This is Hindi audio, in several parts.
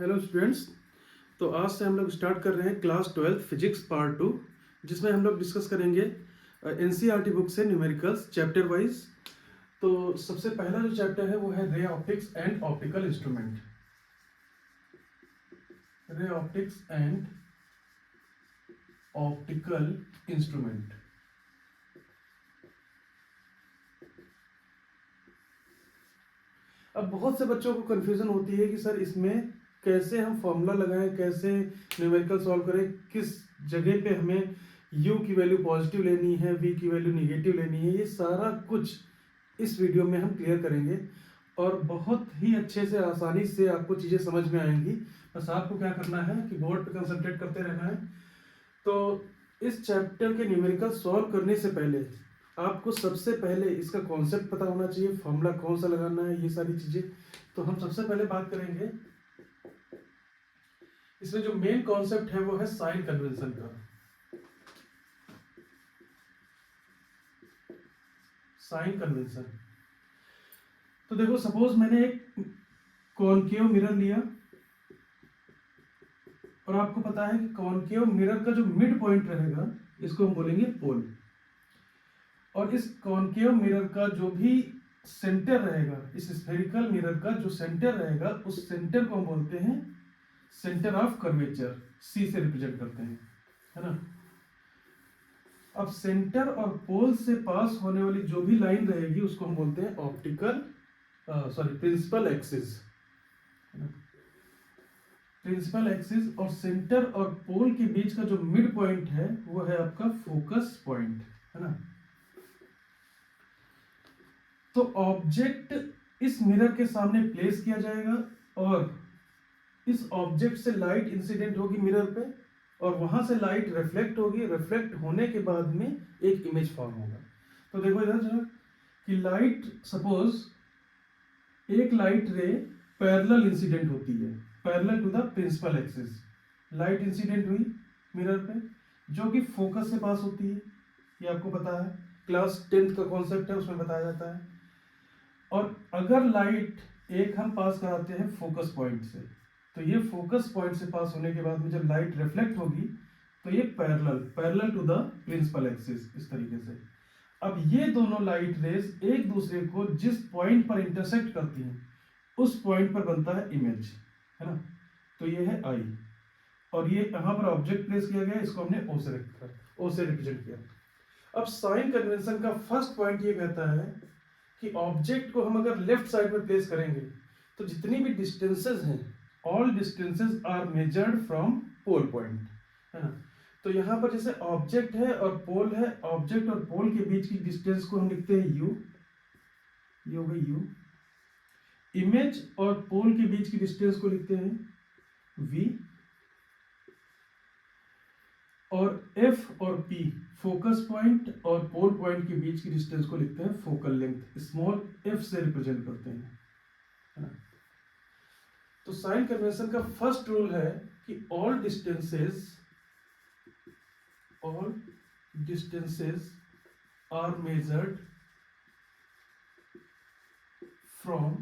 Hello students. तो आज से हम लोग स्टार्ट कर रहे हैं क्लास 12 फिजिक्स पार्ट 2, जिसमें हम लोग डिस्कस करेंगे एनसीईआरटी बुक से न्यूमेरिकल्स चैप्टर वाइज। तो सबसे पहला जो चैप्टर है वो है ray optics and optical instrument. Ray optics and optical instrument. अब बहुत से बच्चों को कन्फ्यूजन होती है कि सर इसमें कैसे हम फॉर्मूला लगाएं, कैसे न्यूमेरिकल सॉल्व करें, किस जगह पे हमें u की वैल्यू पॉजिटिव लेनी है, v की वैल्यू निगेटिव लेनी है। ये सारा कुछ इस वीडियो में हम क्लियर करेंगे और बहुत ही अच्छे से आसानी से आपको चीज़ें समझ में आएंगी। बस आपको क्या करना है कि बोर्ड पे कंसंट्रेट करते रहना है। तो इस चैप्टर के न्यूमेरिकल सॉल्व करने से पहले आपको सबसे पहले इसका कॉन्सेप्ट पता होना चाहिए, फॉर्मूला कौन सा लगाना है, ये सारी चीजें। तो हम सबसे पहले बात करेंगे, इसमें जो मेन कॉन्सेप्ट है वो है साइन कन्वेंशन का। Sign convention. तो देखो, सपोज मैंने एक कॉनकेव मिरर लिया और आपको पता है कि कॉनकेव मिरर का जो मिड पॉइंट रहेगा इसको हम बोलेंगे पोल, और इस कॉनकेव मिरर का जो भी सेंटर रहेगा, इस स्फेरिकल मिरर का जो सेंटर रहेगा, उस सेंटर को हम बोलते हैं सेंटर ऑफ कर्वेचर, सी से रिप्रेजेंट करते हैं, है ना। अब सेंटर और पोल से पास होने वाली जो भी लाइन रहेगी उसको हम बोलते हैं प्रिंसिपल एक्सिस। प्रिंसिपल एक्सिस और सेंटर और पोल के बीच का जो मिड पॉइंट है वो है आपका फोकस पॉइंट, है ना। तो ऑब्जेक्ट इस मिरर के सामने प्लेस किया जाएगा और इस ऑब्जेक्ट से लाइट इंसिडेंट होगी मिरर पे, और वहां से लाइट रिफ्लेक्ट होगी। रिफ्लेक्ट होने के बाद में एक इमेज फॉर्म होगा। तो देखो इधर जो कि लाइट, सपोज एक लाइट रे पैरेलल इंसिडेंट होती है, parallel to the principal axis. Light incident हुई मिरर पे जो कि फोकस से पास होती है, ये आपको पता है, क्लास 10th का कॉन्सेप्ट है, उसमें बताया जाता है। और अगर लाइट एक हम पास कराते हैं फोकस पॉइंट से, तो ये फोकस पॉइंट से पास होने के बाद में जब लाइट रिफ्लेक्ट होगी तो ये parallel to the principal axis, इस तरीके से। अब ये दोनों लाइट रेज एक दूसरे को जिस पॉइंट पर इंटरसेक्ट करती हैं उस पॉइंट पर बनता है इमेज, है ना। तो ये है आई, और ये यहां पर ऑब्जेक्ट प्लेस किया गया, इसको हमने ओ से रिप्रेजेंट किया। अब साइन कन्वेंशन का फर्स्ट पॉइंट ये कहता है कि ऑब्जेक्ट को हम अगर लेफ्ट साइड में प्लेस करेंगे तो जितनी भी डिस्टेंसेस हैं, all distances are measured from pole point, है ना। तो यहाँ पर जैसे ऑब्जेक्ट है और पोल है, ऑब्जेक्ट और पोल के बीच की डिस्टेंस को हम लिखते हैं यू, ये हो गई यू। इमेज और पोल के बीच की डिस्टेंस को लिखते हैं वी, और एफ और पी, फोकस पॉइंट और पोल पॉइंट के बीच की डिस्टेंस को लिखते हैं फोकल लेंथ, स्मॉल एफ से रिप्रेजेंट करते हैं, है ना। तो साइन कन्वेंशन का फर्स्ट रूल है कि all distances are measured from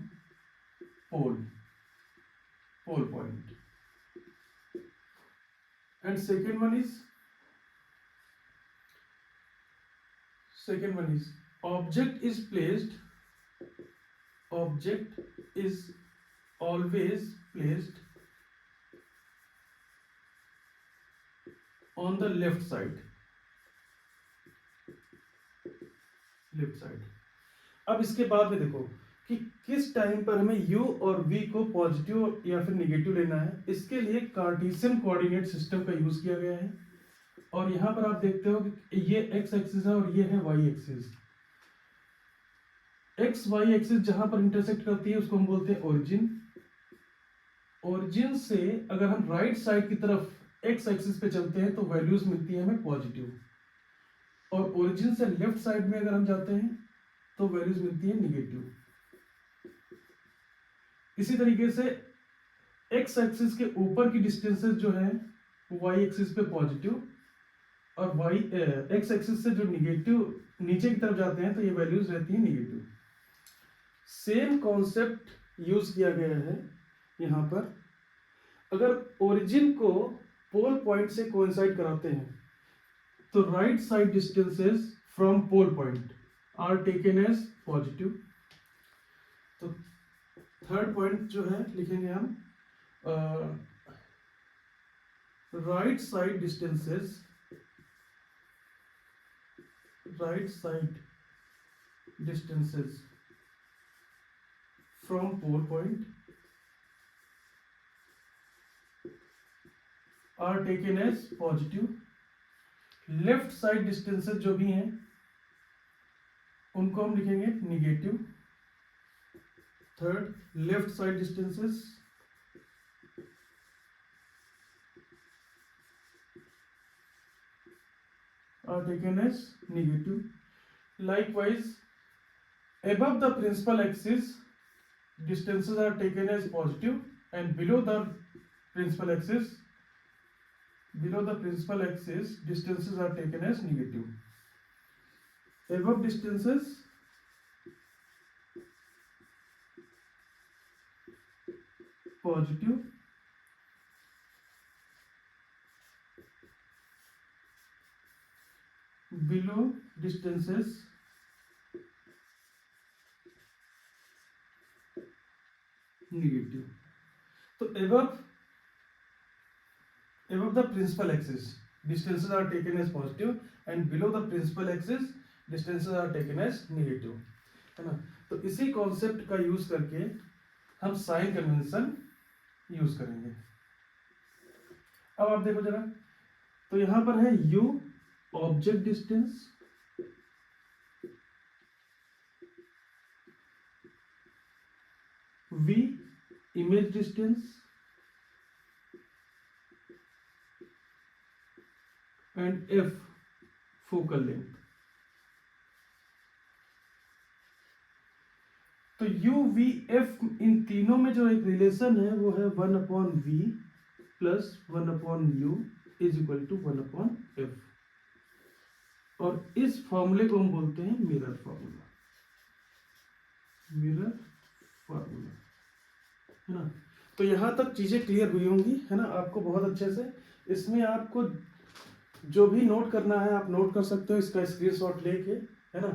pole point. And second one is object is always placed on the left side। अब इसके बाद में देखो कि किस टाइम पर हमें u और v को पॉजिटिव या फिर निगेटिव लेना है। इसके लिए कार्टेशियन कोऑर्डिनेट सिस्टम का यूज किया गया है, और यहां पर आप देखते हो कि ये x एक्सिस है और ये है y axis. X Y axis जहां पर इंटरसेक्ट करती है उसको हम बोलते हैं ओरिजिन। ओरिजिन से अगर हम राइट साइड की तरफ एक्स एक्सिस पे चलते हैं तो वैल्यूज मिलती है हमें पॉजिटिव, और ओरिजिन से लेफ्ट साइड में अगर हम जाते हैं तो वैल्यूज मिलती है निगेटिव। इसी तरीके से एक्स एक्सिस के ऊपर की डिस्टेंसेस जो है वाई एक्सिस पे पॉजिटिव, और वाई एक्स एक्सिस से जो निगेटिव नीचे की तरफ जाते हैं तो ये वैल्यूज रहती है निगेटिव। सेम कॉन्सेप्ट यूज किया गया है यहां पर। अगर ओरिजिन को पोल पॉइंट से कोइंसाइड कराते हैं तो right side distances from pole point are taken as positive. तो थर्ड पॉइंट जो है लिखेंगे हम right side distances from pole point are taken as positive. Left side distances जो भी हैं उनको हम लिखेंगे negative. Third, left side distances are taken as negative. Likewise, above the principal axis distances are taken as positive, and below the principal axis distances are taken as negative. Above distances positive, below distances negative. तो above the principal axis distances are taken as positive, and below the principal axis distances are taken as negative, है ना। तो इसी कॉन्सेप्ट का यूज करके हम साइन कन्वेंशन यूज करेंगे। अब आप देखो जरा, तो यहां पर है u object distance, v image distance, and f focal length. तो u v f इन तीनों में जो एक रिलेशन है वो है 1/v plus 1/u is equal to 1/f, और इस फॉर्मूले को हम बोलते हैं मिरर फॉर्मूला। है ना। तो यहां तक चीजें क्लियर हुई होंगी, है ना, आपको बहुत अच्छे से। इसमें आपको जो भी नोट करना है आप नोट कर सकते हो, इसका स्क्रीनशॉट लेके, है ना।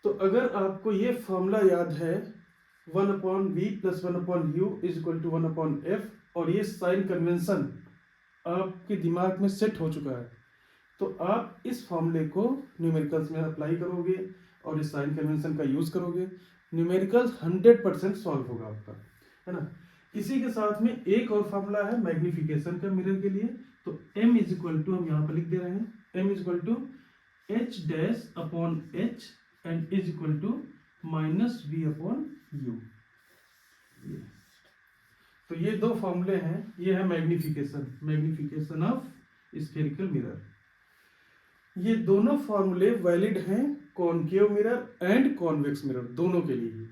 तो अगर आपको ये फॉर्मूला याद है 1/v plus 1/u is equal to 1/f, और ये साइन कन्वेंशन आपके दिमाग में सेट हो चुका है, तो आप इस फॉर्मूले को न्यूमेरिकल्स में अप्लाई करोगे और इस साइन कन्वेंशन का यूज करोगे, न्यूमेरिकल्स 100% सॉल्व होगा आपका, है ना। इसी के साथ में एक और फॉर्मूला है मैग्निफिकेशन का मिरर के लिए। तो m इज इक्वल टू, हम यहाँ पर लिख दे रहे हैं, m is equal to h dash upon h and is equal to minus v upon u। तो ये दो फॉर्मूले हैं, ये है मैग्निफिकेशन ऑफ स्फेरिकल मिरर। ये दोनों फॉर्मूले वैलिड हैं concave mirror and convex mirror दोनों के लिए।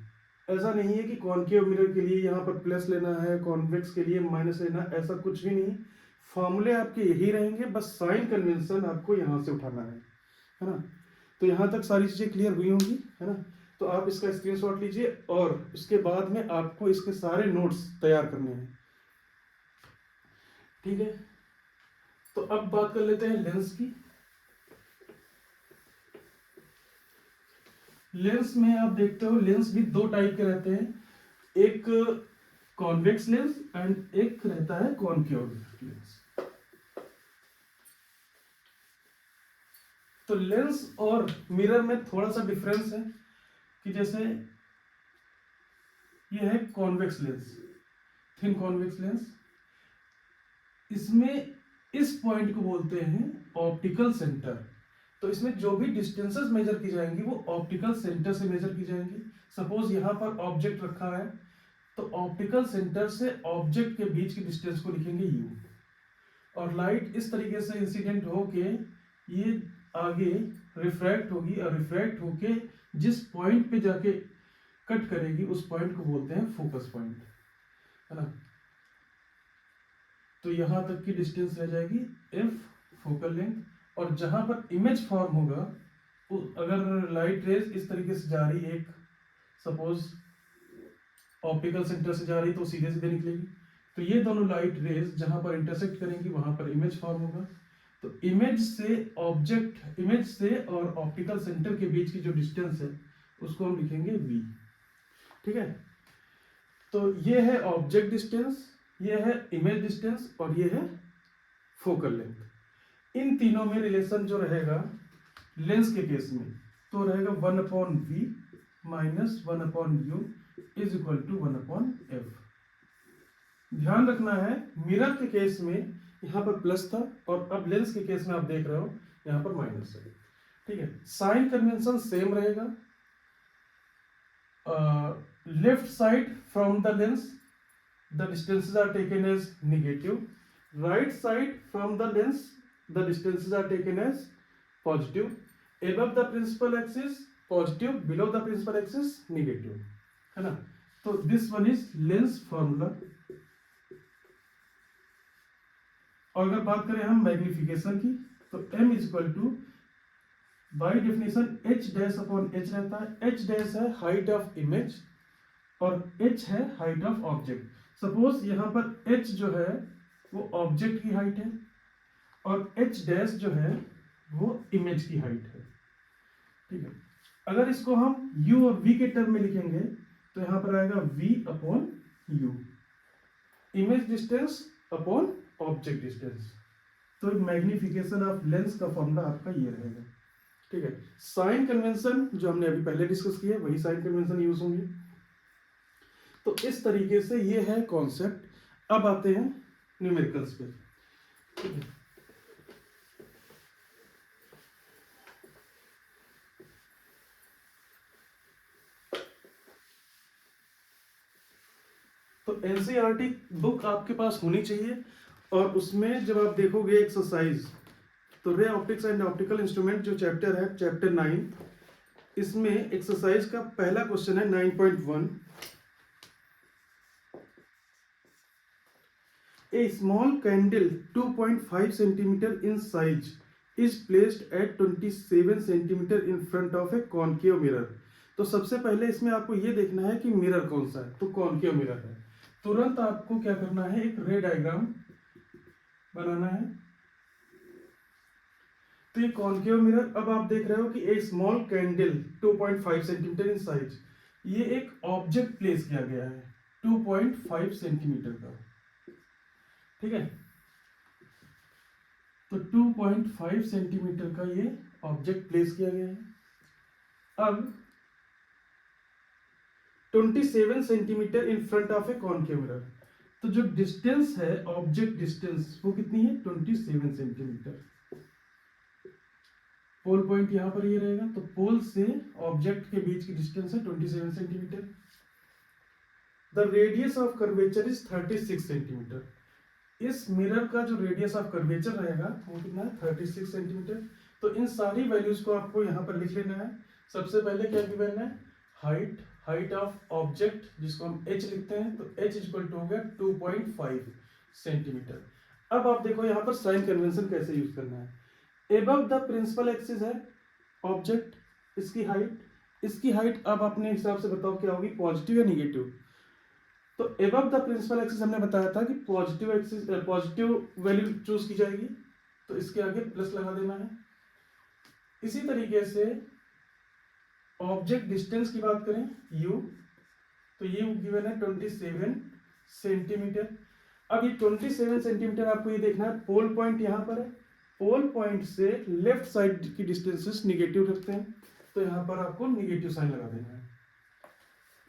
ऐसा नहीं है कि कॉनकेव मिरर के लिए यहाँ पर प्लस लेना है, कॉन्वेक्स के लिए माइनस लेना है, ऐसा कुछ भी नहीं। फॉर्मूले आपके यही रहेंगे, बस साइन कन्वेंशन आपको यहाँ से उठाना है ना। तो यहाँ तक सारी चीजें क्लियर हुई होंगी, है ना। तो आप इसका स्क्रीनशॉट लीजिए और इसके बाद में आपको इसके सारे नोट्स तैयार करने हैं, ठीक है। तो अब बात कर लेते हैं लेंस की। लेंस में आप देखते हो लेंस भी दो टाइप के रहते हैं, एक कॉन्वेक्स लेंस एंड एक रहता है कॉनकेव लेंस। तो लेंस और मिरर में थोड़ा सा डिफरेंस है कि जैसे ये है convex lens, thin convex lens, इसमें इस पॉइंट को बोलते हैं ऑप्टिकल सेंटर। तो इसमें जो भी डिस्टेंसेस मेजर की जाएंगी वो ऑप्टिकल सेंटर से मेजर की जाएंगी। सपोज यहां पर ऑब्जेक्ट रखा है, तो ऑप्टिकल सेंटर से ऑब्जेक्ट के बीच की डिस्टेंस को लिखेंगे u, और लाइट इस तरीके से इंसिडेंट होके ये आगे रिफ्रैक्ट होगी, और रिफ्रैक्ट होके जिस पॉइंट पे जाके कट करेगी उस पॉइंट को बोलते हैं फोकस पॉइंट, है ना। तो यहां तक की डिस्टेंस रह जाएगी f फोकल लेंथ, और जहां पर इमेज फॉर्म होगा, अगर लाइट रेज इस तरीके से जा रही, एक सपोज ऑप्टिकल सेंटर से जा रही तो सीधे सीधे निकलेगी, तो ये दोनों लाइट रेज जहां पर इंटरसेक्ट करेंगी वहां पर इमेज फॉर्म होगा। तो इमेज से और ऑप्टिकल सेंटर के बीच की जो डिस्टेंस है उसको हम लिखेंगे v। ठीक है, तो ये है ऑब्जेक्ट डिस्टेंस, ये है इमेज डिस्टेंस और ये है फोकल लेंथ। इन तीनों में रिलेशन जो रहेगा लेंस के केस में तो रहेगा 1/v minus 1/u is equal to 1/f। ध्यान रखना है मिरर के केस में यहाँ पर प्लस था और अब लेंस के केस में आप देख रहे हो यहाँ पर माइनस है। ठीक है, साइन कन्वेंशन सेम रहेगा। Left side from the lens the distances are taken as negative, right side from the lens the distances are taken as positive, above the principal axis positive, below the principal axis negative, है ना। तो this one is lens formula। और अगर बात करें हम मैग्निफिकेशन की तो m is equal two by definition h dash upon h रहता है। h डैश है हाइट ऑफ इमेज और h है हाइट ऑफ ऑब्जेक्ट। सपोज यहाँ पर h जो है वो ऑब्जेक्ट की हाइट है और h डैश जो है वो इमेज की हाइट है। ठीक है, अगर इसको हम u और v के टर्म में लिखेंगे तो यहाँ पर आएगा v upon u, image distance upon object distance. तो मैग्निफिकेशन ऑफ लेंस का फॉर्मूला आपका ये रहेगा। ठीक है, साइन कन्वेंशन जो हमने अभी पहले डिस्कस किया वही साइन कन्वेंशन यूज होंगे। तो इस तरीके से ये है कॉन्सेप्ट। अब आते हैं न्यूमेरिकल्स पे। ठीक है, तो एनसीईआरटी बुक आपके पास होनी चाहिए और उसमें जब आप देखोगे एक्सरसाइज तो ray optics and optical instrument जो चैप्टर है चैप्टर 9, इसमें एक्सरसाइज का पहला क्वेश्चन है 9.1। A small candle 2.5 centimeter in size is placed at 27 centimeter in front of a concave mirror। तो सबसे पहले इसमें आपको ये देखना है कि मिरर कौन सा है, तो कॉनकेव मिरर है। तुरंत आपको क्या करना है, एक रे डायग्राम बनाना है। तो ये कॉनकेव मिरर, अब आप देख रहे हो कि a small candle 2.5 centimetre in size, ये एक ऑब्जेक्ट प्लेस किया गया है 2.5 सेंटीमीटर का। ठीक है, तो 2.5 सेंटीमीटर का ये ऑब्जेक्ट प्लेस किया गया है। अब 27 centimetre in front of A concave mirror, तो जो डिस्टेंस है ऑब्जेक्ट डिस्टेंस वो कितनी है 27 सेंटीमीटर। पोल पॉइंट यहां पर ये रहेगा, तो पोल से ऑब्जेक्ट के बीच की डिस्टेंस है 27 centimetre. The radius of curvature is 36 centimetre. इस मिरर का जो रेडियस ऑफ कर्वेचर रहेगा वो कितना है 36 सेंटीमीटर। तो इन सारी वैल्यूज को आपको यहाँ पर लिख लेना है। सबसे पहले क्या गिवन है, हाइट ऑफ ऑब्जेक्ट जिसको हम h लिखते हैं, तो h इक्वल टू हो गया 2.5 सेंटीमीटर। अब आप देखो यहाँ पर साइन कन्वेंशन कैसे यूज करना है। एबव द प्रिंसिपल एक्सिस है ऑब्जेक्ट, इसकी हाइट अब अपने हिसाब से बताओ क्या होगी, पॉजिटिव या निगेटिव। तो एबव द प्रिंसिपल एक्सिस हमने बताया था कि पॉजिटिव वैल्यू चूज की जाएगी, तो इसके आगे प्लस लगा देना है। इसी तरीके से ऑब्जेक्ट डिस्टेंस की बात करें u, तो ये गिवन है 27 सेंटीमीटर। अब ये 27 सेंटीमीटर आपको ये देखना है, पोल पॉइंट यहाँ पर है, पोल पॉइंट से लेफ्ट साइड की डिस्टेंसेस निगेटिव रखते हैं, तो यहाँ पर आपको निगेटिव साइन लगा देना है।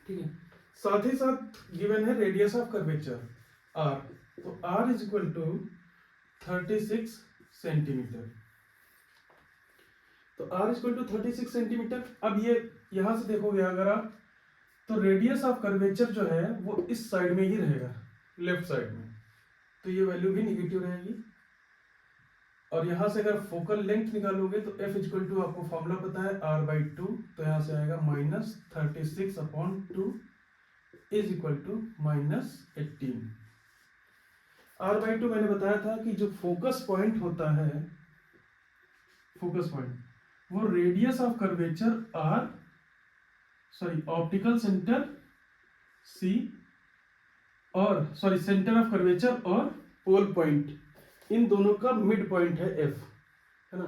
ठीक है, साथ ही साथ गिवन है रेडियस ऑफ कर्वेचर r, तो r is equal to 36 centimetre. तो r is equal to 36 centimetre. अब ये यहां से देखोगे अगर आप, तो रेडियस ऑफ कर्वेचर जो है वो इस साइड में ही रहेगा, लेफ्ट साइड में, तो ये वैल्यू भी निगेटिव रहेगी। और यहां से अगर फोकल लेंथ निकालोगे तो f इज इक्वल टू आपको फॉर्मूला पता है r/2, तो यहां से आएगा -36/2 इज इक्वल टू -18। r/2 मैंने बताया था कि जो फोकस पॉइंट होता है, फोकस पॉइंट वो radius of curvature optical centre c और सॉरी सेंटर ऑफ कर्वेचर और पोल पॉइंट, इन दोनों का मिड पॉइंट है एफ, है ना।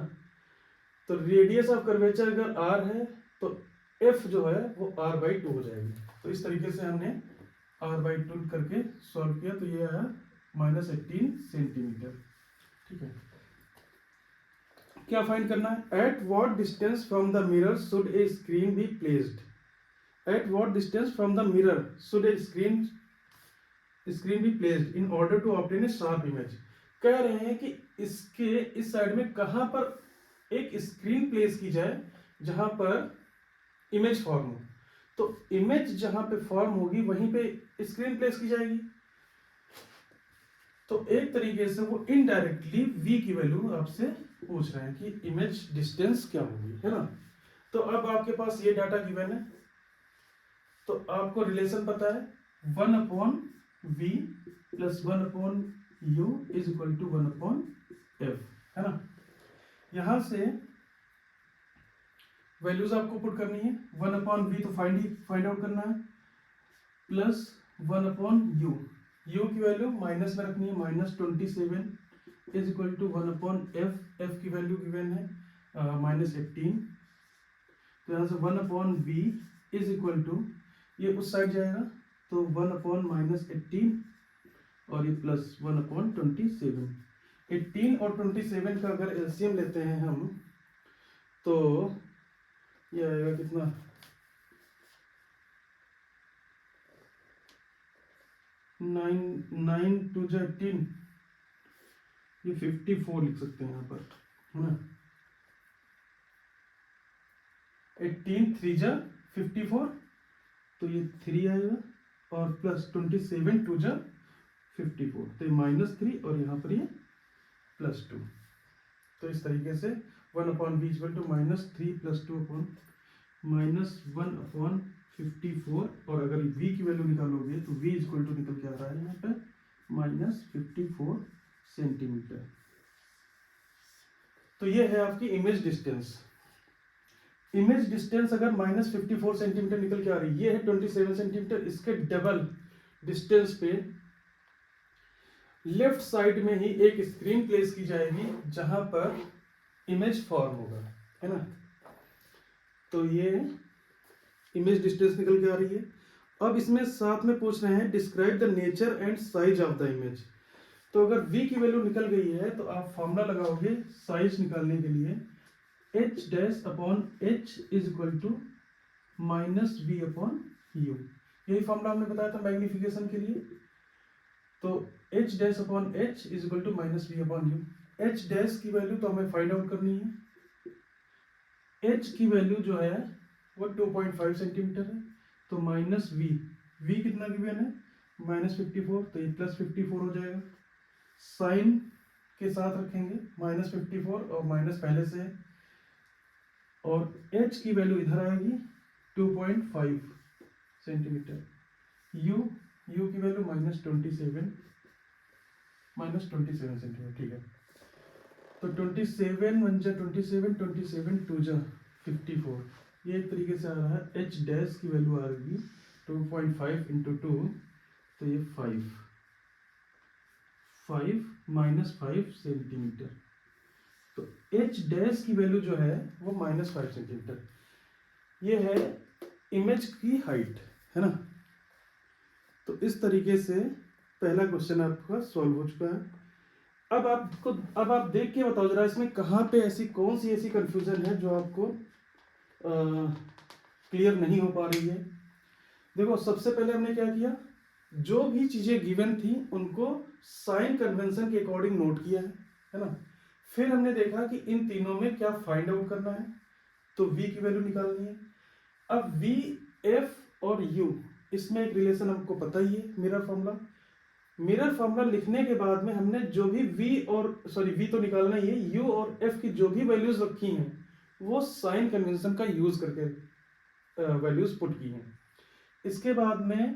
तो रेडियस ऑफ कर्वेचर अगर आर है तो एफ जो है वो r/2 हो जाएगी। तो इस तरीके से हमने r/2 करके सॉल्व किया, तो ये आया -18 सेंटीमीटर। ठीक है, क्या फाइंड करना है? At what distance from the mirror should a screen be placed, at what distance from the mirror should a screen be placed in order to obtain a sharp image. कह रहे हैं कि इसके इस साइड में कहां पर एक स्क्रीन प्लेस की जाए जहां पर इमेज फॉर्म हो। तो इमेज जहां पे फॉर्म होगी वहीं पे स्क्रीन प्लेस की जाएगी। तो एक तरीके से वो इनडायरेक्टली v की वैल्यू आपसे पूछ रहे हैं कि इमेज डिस्टेंस क्या होगी, है ना। तो अब आपके पास ये डाटा गिवन है, तो आपको रिलेशन पता है 1/v + 1/u is equal to 1/f, है ना। यहां से वैल्यूज आपको पुट करनी है। 1/v तो फाइंड आउट करना है, प्लस 1/u, u की वैल्यू माइनस में रखनी है, -27 is equal to 1/f, f की वैल्यू गिवन है -18। तो यहाँ से 1/v इज इक्वल टू, ये उस साइड जाएगा तो 1/-18 और ये प्लस 1/27। 18 और 27 का अगर एलसीएम लेते हैं हम तो ये आएगा कितना, 9 2 जा 18, ये 54 लिख सकते हैं यहाँ पर, है ना। 18 3 जा 54, तो ये 3 आएगा और प्लस 27 2 जा 54, तो ये -3 और यहाँ पर ये +2। तो इस तरीके से 1/v इक्वल टू -3 + 2 -1/54, और अगर v की वैल्यू निकालोगे तो v इक्वल टू निकल के आ रहा है यहाँ पे -54 सेंटीमीटर। तो ये है आपकी इमेज डिस्टेंस। इमेज डिस्टेंस अगर -54 सेंटीमीटर निकल के आ रही है, ये है 27 सेंटीमीटर, इसके डबल डिस्टेंस पे लेफ्ट साइड में ही एक स्क्रीन प्लेस की जाएगी जहां पर इमेज फॉर्म होगा, है ना। तो ये इमेज डिस्टेंस निकल के आ रही है। अब इसमें साथ में पूछ रहे हैं describe the nature and size of the image. तो अगर v की वैल्यू निकल गई है तो आप फॉर्मूला लगाओगे साइज निकालने के लिए, h'/h is equal to -v/u। यही फॉर्मूला हमने बताया था मैग्निफिकेशन के लिए। तो h'/h is equal to -v/u। h' की वैल्यू तो हमें फाइंड आउट करनी है। h की वैल्यू जो है वो 2.5 सेंटीमीटर है, तो -v कितना गिवन है -54, तो ये +54 हो जाएगा। साइन के साथ रखेंगे -54 और माइनस पहले से है, और h की वैल्यू इधर आएगी 2.5 सेंटीमीटर। u की वैल्यू -27 सेंटीमीटर, ठीक है। तो 27 1 जा 27, 27 2 जा 54, ये एक तरीके से आ रहा है। h' की वैल्यू आ रही 2.5 × 2, तो ये 5 -5 सेंटीमीटर। तो h' की वैल्यू जो है वो -5 सेंटीमीटर। ये है इमेज की हाइट, है ना। तो इस तरीके से पहला क्वेश्चन आपका सॉल्व हो चुका है। अब आप देख के बताओ जरा, इसमें कहाँ पे कौन सी ऐसी कंफ्यूजन है जो आपको क्लियर नहीं हो पा रही है। देखो, सबसे पहले हमने क्या किया, जो भी चीजें गिवन थी उनको साइन कन्वेंशन के अकॉर्डिंग नोट किया है ना। फिर हमने देखा कि इन तीनों में क्या फाइंड आउट करना है, तो v की वैल्यू निकालनी है। अब v, f और u, इसमें एक रिलेशन हमको पता ही है, मिरर फॉर्मूला लिखने के बाद में हमने जो भी v तो निकालना ही है, u और f की जो भी वैल्यूज रखी हैं वो साइन कन्वेंशन का यूज करके वैल्यूज पुट की हैं। इसके बाद में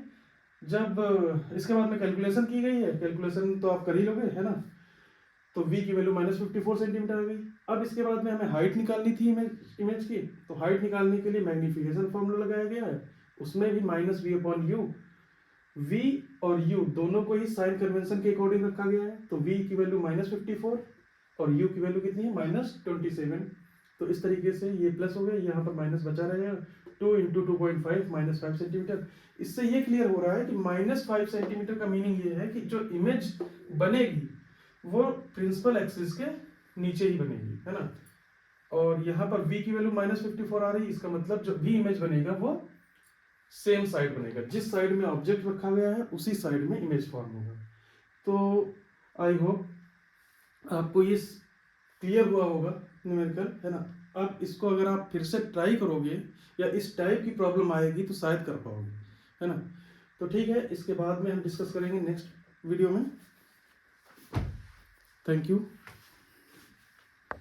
कैलकुलेशन की गई है, कैलकुलेशन तो आप कर ही लोगे, है ना। तो v की वैल्यू -54 सेंटीमीटर आ गई। अब इसके बाद में हमें हाइट निकालनी थी इमेज की, तो हाइट निकालने के लिए मैग्निफिकेशन फॉर्मूला लगाया गया है, उसमें भी -v/u v और u दोनों को ही साइन कन्वेंशन के अकॉर्डिंग रखा गया है, तो v की वैल्यू -54 और u की वैल्यू कितनी है -27। तो इस तरीके से ये प्लस हो गया, यहाँ पर माइनस बचा रहेगा, 2 इंटू 2.5 -5 सेंटीमीटर। इससे ये क्लियर हो रहा है कि -5 सेंटीमीटर का मीनिंग ये है कि जो इमेज बनेगी वो प्रिंसिपल एक्सिस के नीचे ही बनेगी, है ना। और यहाँ पर v की वैल्यू -54 आ रही है, इसका मतलब जो भी इमेज बनेगा वो सेम साइड बनेगा, जिस साइड में ऑब्जेक्ट रखा गया है उसी साइड में इमेज फॉर्म होगा। तो आई होप आपको ये क्लियर हुआ होगा न्यूमेरिकल, है ना। अब इसको अगर आप फिर से ट्राई करोगे या इस टाइप की प्रॉब्लम आएगी तो शायद कर पाओगे, है ना। तो ठीक है, इसके बाद में हम डिस्कस करेंगे नेक्स्ट वीडियो में। Thank you.